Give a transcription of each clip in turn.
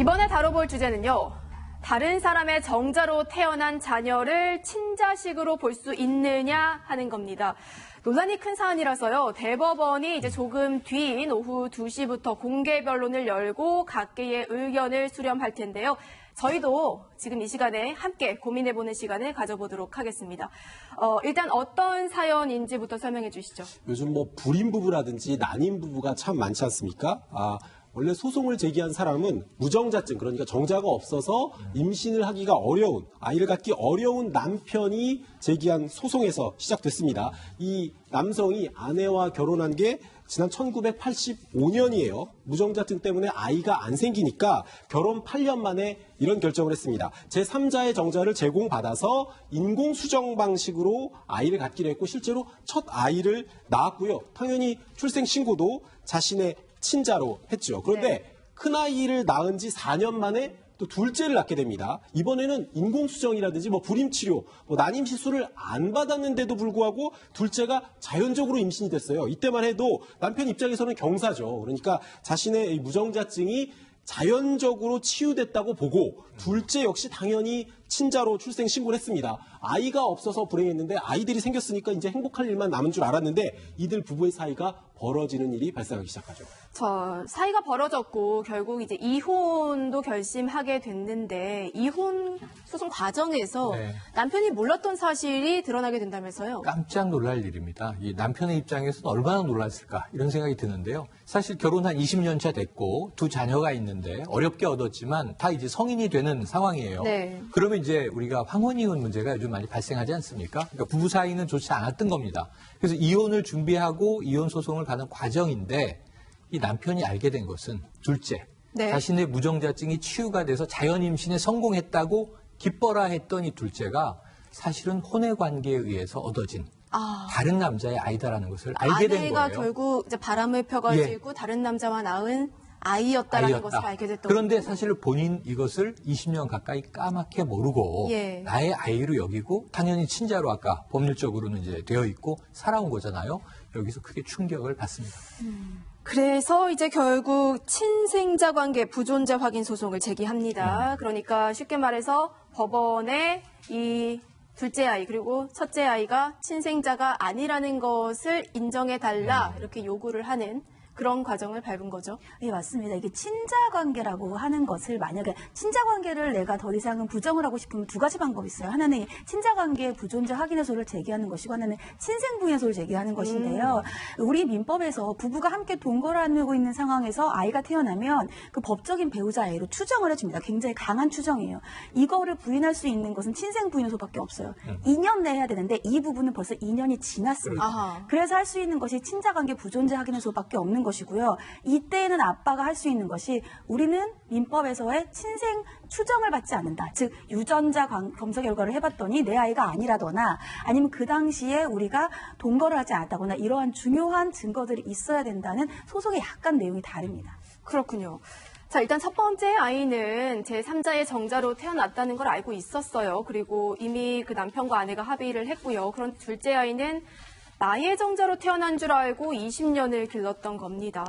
이번에 다뤄볼 주제는요. 다른 사람의 정자로 태어난 자녀를 친자식으로 볼 수 있느냐 하는 겁니다. 논란이 큰 사안이라서요. 대법원이 이제 조금 뒤인 오후 2시부터 공개 변론을 열고 각계의 의견을 수렴할 텐데요. 저희도 지금 이 시간에 함께 고민해보는 시간을 가져보도록 하겠습니다. 일단 어떤 사연인지부터 설명해 주시죠. 요즘 불임 부부라든지 난임 부부가 참 많지 않습니까? 원래 소송을 제기한 사람은 무정자증, 그러니까 정자가 없어서 임신을 하기가 어려운, 아이를 갖기 어려운 남편이 제기한 소송에서 시작됐습니다. 이 남성이 아내와 결혼한 게 지난 1985년이에요. 무정자증 때문에 아이가 안 생기니까 결혼 8년 만에 이런 결정을 했습니다. 제3자의 정자를 제공받아서 인공수정 방식으로 아이를 갖기로 했고 실제로 첫 아이를 낳았고요. 당연히 출생신고도 자신의 친자로 했죠. 그런데 큰아이를 낳은 지 4년 만에 또 둘째를 낳게 됩니다. 이번에는 인공수정이라든지 불임치료, 난임 시술을 안 받았는데도 불구하고 둘째가 자연적으로 임신이 됐어요. 이때만 해도 남편 입장에서는 경사죠. 그러니까 자신의 무정자증이 자연적으로 치유됐다고 보고 둘째 역시 당연히 친자로 출생 신고를 했습니다. 아이가 없어서 불행했는데 아이들이 생겼으니까 이제 행복할 일만 남은 줄 알았는데 이들 부부의 사이가 벌어지는 일이 발생하기 시작하죠. 사이가 벌어졌고 결국 이제 이혼도 결심하게 됐는데 이혼 소송 과정에서 남편이 몰랐던 사실이 드러나게 된다면서요? 깜짝 놀랄 일입니다. 이 남편의 입장에서는 얼마나 놀랐을까 이런 생각이 드는데요. 사실 결혼한 20년 차 됐고 두 자녀가 있는데 어렵게 얻었지만 다 이제 성인이 되는 상황이에요. 네. 그러면 이제 우리가 황혼이혼 문제가 요즘 많이 발생하지 않습니까? 그러니까 부부 사이는 좋지 않았던 겁니다. 그래서 이혼을 준비하고 이혼 소송을 가는 과정인데 이 남편이 알게 된 것은 둘째, 자신의 무정자증이 치유가 돼서 자연 임신에 성공했다고 기뻐라 했던 이 둘째가 사실은 혼외 관계에 의해서 얻어진 다른 남자의 아이다라는 것을 알게 된 거예요. 아내가 결국 이제 바람을 펴가지고 다른 남자와 낳은 아이였다라는 것을 알게 됐던 그런데 거죠. 사실 본인 이것을 20년 가까이 까맣게 모르고 나의 아이로 여기고 당연히 친자로 아까 법률적으로는 이제 되어 있고 살아온 거잖아요. 여기서 크게 충격을 받습니다. 그래서 이제 결국 친생자 관계 부존재 확인 소송을 제기합니다. 그러니까 쉽게 말해서 법원에 이 둘째 아이 그리고 첫째 아이가 친생자가 아니라는 것을 인정해달라 이렇게 요구를 하는 그런 과정을 밟은 거죠. 예, 맞습니다. 이게 친자 관계라고 하는 것을 만약에 친자 관계를 내가 더 이상은 부정을 하고 싶으면 두 가지 방법이 있어요. 하나는 친자 관계의 부존재 확인 해소를 제기하는 것이고 하나는 친생부인 해소를 제기하는 것인데요. 우리 민법에서 부부가 함께 동거를 하고 있는 상황에서 아이가 태어나면 그 법적인 배우자 아이로 추정을 해줍니다. 굉장히 강한 추정이에요. 이거를 부인할 수 있는 것은 친생부인 해소밖에 없어요. 2년 내에 해야 되는데 이 부분은 벌써 2년이 지났습니다. 그래서 할 수 있는 것이 친자 관계 부존재 확인 해소밖에 없는 것이고요. 이때는 아빠가 할 수 있는 것이 우리는 민법에서의 친생 추정을 받지 않는다. 즉 유전자 검사 결과를 해봤더니 내 아이가 아니라거나 아니면 그 당시에 우리가 동거를 하지 않았다거나 이러한 중요한 증거들이 있어야 된다는 소송의 약간 내용이 다릅니다. 그렇군요. 자, 일단 첫 번째 아이는 제3자의 정자로 태어났다는 걸 알고 있었어요. 그리고 이미 그 남편과 아내가 합의를 했고요. 그런 둘째 아이는 나의 정자로 태어난 줄 알고 20년을 길렀던 겁니다.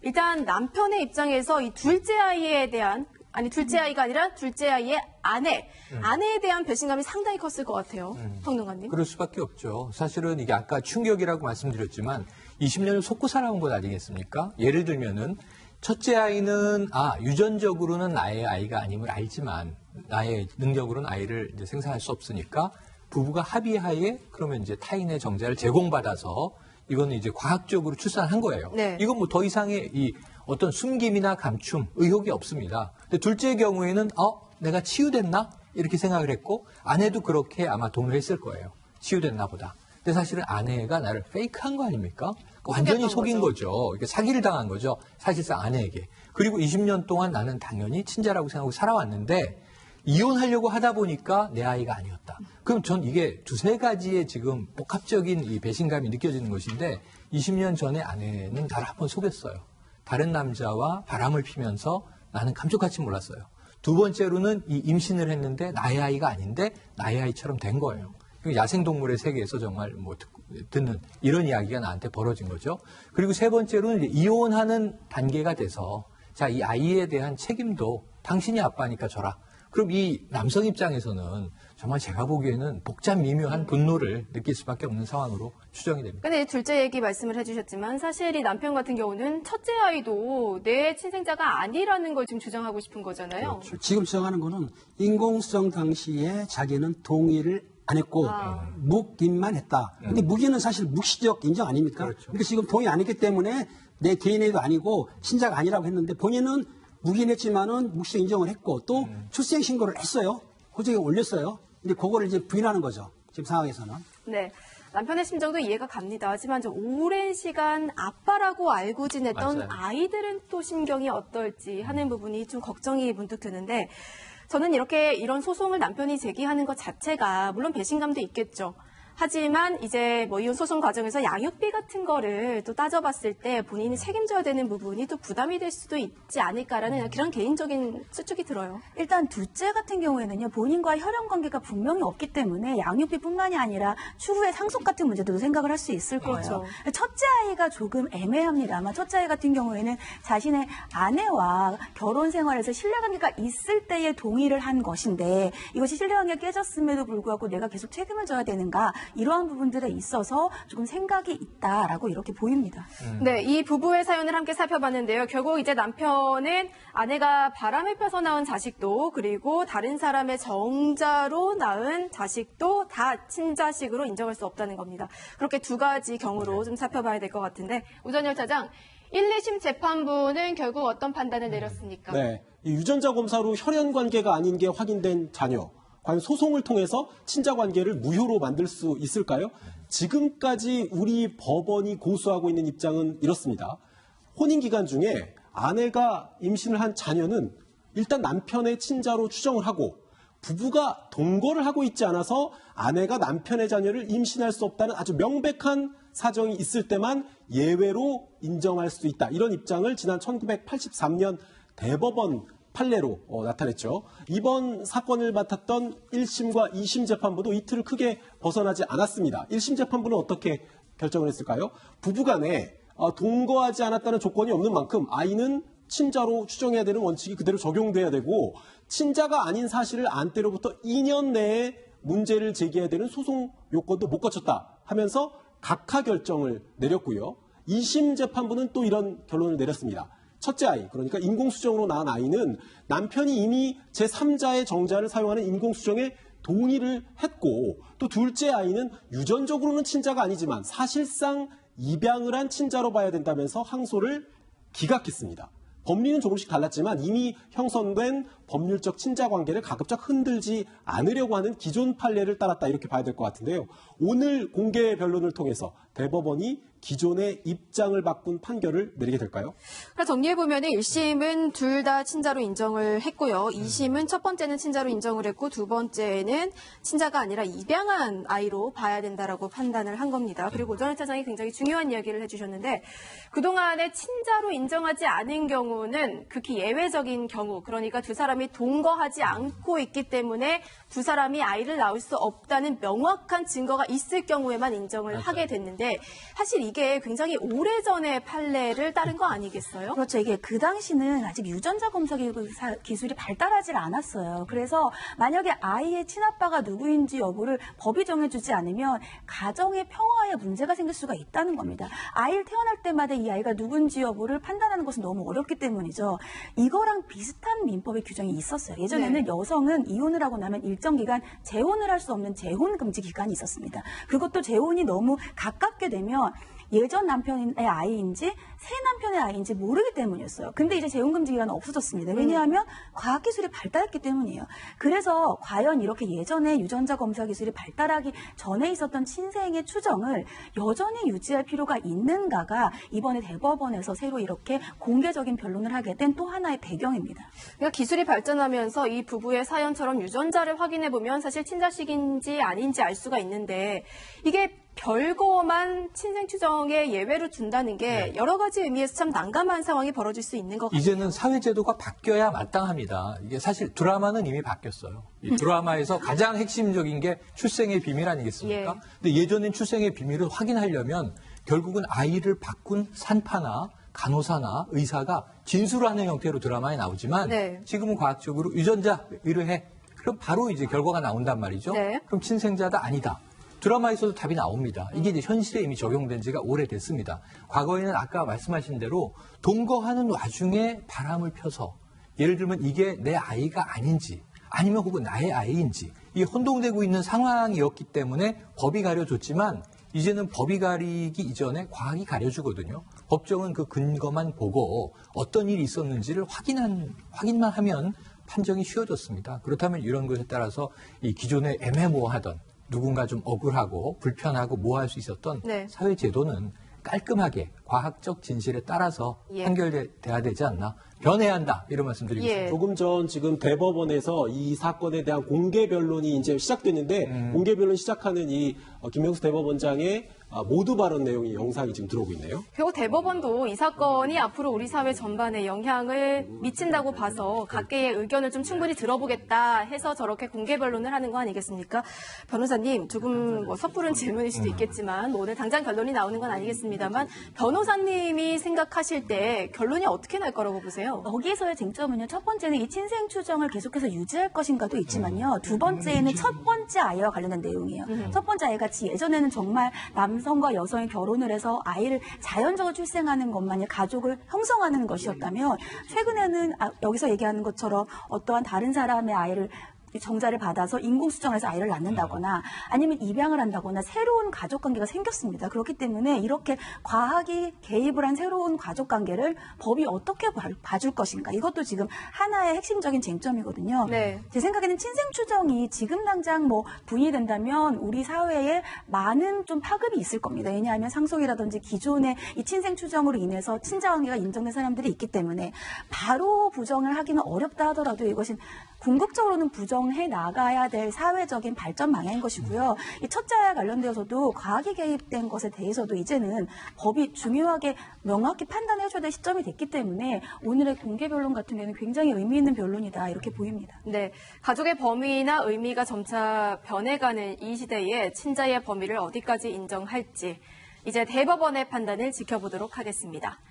일단 남편의 입장에서 이 둘째 아이에 대한, 둘째 아이가 아니라 둘째 아이의 아내에 대한 배신감이 상당히 컸을 것 같아요. 평론가님. 그럴 수밖에 없죠. 사실은 이게 아까 충격이라고 말씀드렸지만 20년을 속고 살아온 것 아니겠습니까? 예를 들면은 첫째 아이는 유전적으로는 나의 아이가 아님을 알지만 나의 능력으로는 아이를 이제 생산할 수 없으니까 부부가 합의하에 그러면 이제 타인의 정자를 제공받아서 이거는 이제 과학적으로 출산한 거예요. 이건 더 이상의 이 어떤 숨김이나 감춤, 의혹이 없습니다. 근데 둘째의 경우에는 내가 치유됐나? 이렇게 생각을 했고 아내도 그렇게 아마 동의했을 거예요. 치유됐나 보다. 근데 사실은 아내가 나를 페이크한 거 아닙니까? 완전히 속인 거죠. 이게 사기를 당한 거죠. 사실상 아내에게. 그리고 20년 동안 나는 당연히 친자라고 생각하고 살아왔는데 이혼하려고 하다 보니까 내 아이가 아니었다. 그럼 전 이게 두세 가지의 지금 복합적인 이 배신감이 느껴지는 것인데 20년 전에 아내는 나를 한번 속였어요. 다른 남자와 바람을 피면서 나는 감쪽같이 몰랐어요. 두 번째로는 이 임신을 했는데 나의 아이가 아닌데 나의 아이처럼 된 거예요. 야생동물의 세계에서 정말 듣는 이런 이야기가 나한테 벌어진 거죠. 그리고 세 번째로는 이혼하는 단계가 돼서 자, 이 아이에 대한 책임도 당신이 아빠니까 져라. 그럼 이 남성 입장에서는 정말 제가 보기에는 복잡 미묘한 분노를 느낄 수밖에 없는 상황으로 추정이 됩니다. 근데 둘째 얘기 말씀을 해주셨지만 사실 이 남편 같은 경우는 첫째 아이도 내 친생자가 아니라는 걸 지금 주장하고 싶은 거잖아요. 그렇죠. 지금 주장하는 거는 인공수정 당시에 자기는 동의를 안 했고 묵인만 했다. 근데 묵인은 사실 묵시적 인정 아닙니까? 그렇죠. 그러니까 지금 동의 안 했기 때문에 내 개인애도 아니고 친자가 아니라고 했는데 본인은 묵인했지만은 묵시적 인정을 했고 또 출생 신고를 했어요. 호적에 올렸어요. 근데 그거를 이제 부인하는 거죠. 지금 상황에서는. 네. 남편의 심정도 이해가 갑니다. 하지만 좀 오랜 시간 아빠라고 알고 지냈던 맞아요. 아이들은 또 심경이 어떨지 하는 부분이 좀 걱정이 문득 드는데 저는 이런 소송을 남편이 제기하는 것 자체가 물론 배신감도 있겠죠. 하지만 이제 뭐 이혼 소송 과정에서 양육비 같은 거를 또 따져봤을 때 본인이 책임져야 되는 부분이 또 부담이 될 수도 있지 않을까라는 그런 개인적인 추측이 들어요. 일단 둘째 같은 경우에는요, 본인과의 혈연 관계가 분명히 없기 때문에 양육비뿐만이 아니라 추후에 상속 같은 문제도 생각을 할 수 있을 거예요. 그렇죠. 첫째 아이가 조금 애매합니다만 첫째 아이 같은 경우에는 자신의 아내와 결혼 생활에서 신뢰관계가 있을 때에 동의를 한 것인데 이것이 신뢰관계가 깨졌음에도 불구하고 내가 계속 책임을 져야 되는가 이러한 부분들에 있어서 조금 생각이 있다라고 이렇게 보입니다. 네, 이 부부의 사연을 함께 살펴봤는데요. 결국 이제 남편은 아내가 바람을 펴서 낳은 자식도 그리고 다른 사람의 정자로 낳은 자식도 다 친자식으로 인정할 수 없다는 겁니다. 그렇게 두 가지 경우로 좀 살펴봐야 될 것 같은데 우전열 차장 1, 2심 재판부는 결국 어떤 판단을 내렸습니까? 네, 이 유전자 검사로 혈연 관계가 아닌 게 확인된 자녀. 과연 소송을 통해서 친자 관계를 무효로 만들 수 있을까요? 지금까지 우리 법원이 고수하고 있는 입장은 이렇습니다. 혼인 기간 중에 아내가 임신을 한 자녀는 일단 남편의 친자로 추정을 하고 부부가 동거를 하고 있지 않아서 아내가 남편의 자녀를 임신할 수 없다는 아주 명백한 사정이 있을 때만 예외로 인정할 수 있다. 이런 입장을 지난 1983년 대법원 판례로 나타냈죠. 이번 사건을 맡았던 1심과 2심 재판부도 이틀을 크게 벗어나지 않았습니다. 1심 재판부는 어떻게 결정을 했을까요? 부부간에 동거하지 않았다는 조건이 없는 만큼 아이는 친자로 추정해야 되는 원칙이 그대로 적용돼야 되고 친자가 아닌 사실을 안 때로부터 2년 내에 문제를 제기해야 되는 소송 요건도 못 거쳤다 하면서 각하 결정을 내렸고요. 2심 재판부는 또 이런 결론을 내렸습니다. 첫째 아이, 그러니까 인공수정으로 낳은 아이는 남편이 이미 제3자의 정자를 사용하는 인공수정에 동의를 했고 또 둘째 아이는 유전적으로는 친자가 아니지만 사실상 입양을 한 친자로 봐야 된다면서 항소를 기각했습니다. 법리는 조금씩 달랐지만 이미 형성된 법률적 친자 관계를 가급적 흔들지 않으려고 하는 기존 판례를 따랐다 이렇게 봐야 될 것 같은데요. 오늘 공개 변론을 통해서 대법원이 기존의 입장을 바꾼 판결을 내리게 될까요? 정리해보면 1심은 둘 다 친자로 인정을 했고요. 2심은 첫 번째는 친자로 인정을 했고 두 번째는 친자가 아니라 입양한 아이로 봐야 된다라고 판단을 한 겁니다. 그리고 오전의 차장이 굉장히 중요한 이야기를 해주셨는데 그동안에 친자로 인정하지 않은 경우는 극히 예외적인 경우 그러니까 두 사람이 동거하지 않고 있기 때문에 두 사람이 아이를 낳을 수 없다는 명확한 증거가 있을 경우에만 인정을 하게 됐는데 사실 이게 굉장히 오래전의 판례를 따른 거 아니겠어요? 그렇죠. 이게 그 당시는 아직 유전자 검사 기술이 발달하지 않았어요. 그래서 만약에 아이의 친아빠가 누구인지 여부를 법이 정해주지 않으면 가정의 평화에 문제가 생길 수가 있다는 겁니다. 아이를 태어날 때마다 이 아이가 누군지 여부를 판단하는 것은 너무 어렵기 때문이죠. 이거랑 비슷한 민법의 규정이 있었어요. 예전에는 여성은 이혼을 하고 나면 일정 기간 재혼을 할 수 없는 재혼 금지 기간이 있었습니다. 그것도 재혼이 너무 가깝게 되면 예전 남편의 아이인지 새 남편의 아이인지 모르기 때문이었어요. 근데 이제 재혼금지 기간은 없어졌습니다. 왜냐하면 과학기술이 발달했기 때문이에요. 그래서 과연 이렇게 예전에 유전자 검사 기술이 발달하기 전에 있었던 친생의 추정을 여전히 유지할 필요가 있는가가 이번에 대법원에서 새로 이렇게 공개적인 변론을 하게 된 또 하나의 배경입니다. 그러니까 기술이 발전하면서 이 부부의 사연처럼 유전자를 확인해보면 사실 친자식인지 아닌지 알 수가 있는데 이게 별거만 친생 추정에 예외로 둔다는 게 여러 가지 의미에서 참 난감한 상황이 벌어질 수 있는 것 같아요. 이제는 사회제도가 바뀌어야 마땅합니다. 이게 사실 드라마는 이미 바뀌었어요. 이 드라마에서 가장 핵심적인 게 출생의 비밀 아니겠습니까? 근데 예전엔 출생의 비밀을 확인하려면 결국은 아이를 바꾼 산파나 간호사나 의사가 진술하는 형태로 드라마에 나오지만 네. 지금은 과학적으로 유전자 의뢰해. 그럼 바로 이제 결과가 나온단 말이죠. 네. 그럼 친생자다 아니다. 드라마에서도 답이 나옵니다. 이게 이제 현실에 이미 적용된 지가 오래됐습니다. 과거에는 아까 말씀하신 대로 동거하는 와중에 바람을 펴서 예를 들면 이게 내 아이가 아닌지 아니면 혹은 나의 아이인지 이게 혼동되고 있는 상황이었기 때문에 법이 가려줬지만 이제는 법이 가리기 이전에 과학이 가려주거든요. 법정은 그 근거만 보고 어떤 일이 있었는지를 확인만 하면 판정이 쉬워졌습니다. 그렇다면 이런 것에 따라서 이 기존에 애매모호하던 누군가 좀 억울하고 불편하고 모호할 수 있었던 네. 사회 제도는 깔끔하게 과학적 진실에 따라서 예. 판결돼야 되지 않나. 변해야 한다. 이런 말씀 드리겠습니다. 예. 조금 전 지금 대법원에서 이 사건에 대한 공개 변론이 이제 시작됐는데 공개 변론 시작하는 이 김명수 대법원장의 모두 발언 내용이 영상이 지금 들어오고 있네요. 결국 대법원도 이 사건이 앞으로 우리 사회 전반에 영향을 미친다고 봐서 각계의 의견을 좀 충분히 들어보겠다 해서 저렇게 공개 변론을 하는 거 아니겠습니까? 변호사님, 조금 뭐 섣부른 질문일 수도 있겠지만 뭐 오늘 당장 결론이 나오는 건 아니겠습니다만 변호사님이 생각하실 때 결론이 어떻게 날 거라고 보세요? 여기에서의 쟁점은요. 첫 번째는 이 친생 추정을 계속해서 유지할 것인가도 있지만요. 두 번째는 첫 번째 아이와 관련된 내용이에요. 첫 번째 아이 같이 예전에는 정말 남성과 여성이 결혼을 해서 아이를 자연적으로 출생하는 것만이 가족을 형성하는 것이었다면 최근에는 여기서 얘기하는 것처럼 어떠한 다른 사람의 아이를 정자를 받아서 인공수정해서 아이를 낳는다거나 아니면 입양을 한다거나 새로운 가족관계가 생겼습니다. 그렇기 때문에 이렇게 과학이 개입을 한 새로운 가족관계를 법이 어떻게 봐줄 것인가 이것도 지금 하나의 핵심적인 쟁점이거든요. 네. 제 생각에는 친생추정이 지금 당장 뭐 부인이 된다면 우리 사회에 많은 좀 파급이 있을 겁니다. 왜냐하면 상속이라든지 기존의 이 친생추정으로 인해서 친자관계가 인정된 사람들이 있기 때문에 바로 부정을 하기는 어렵다 하더라도 이것은 궁극적으로는 부정해 나가야 될 사회적인 발전 방향인 것이고요. 이 첫째와 관련되어서도 과학이 개입된 것에 대해서도 이제는 법이 중요하게 명확히 판단해줘야 될 시점이 됐기 때문에 오늘의 공개 변론 같은 경우는 굉장히 의미 있는 변론이다 이렇게 보입니다. 네, 가족의 범위나 의미가 점차 변해가는 이 시대에 친자의 범위를 어디까지 인정할지 이제 대법원의 판단을 지켜보도록 하겠습니다.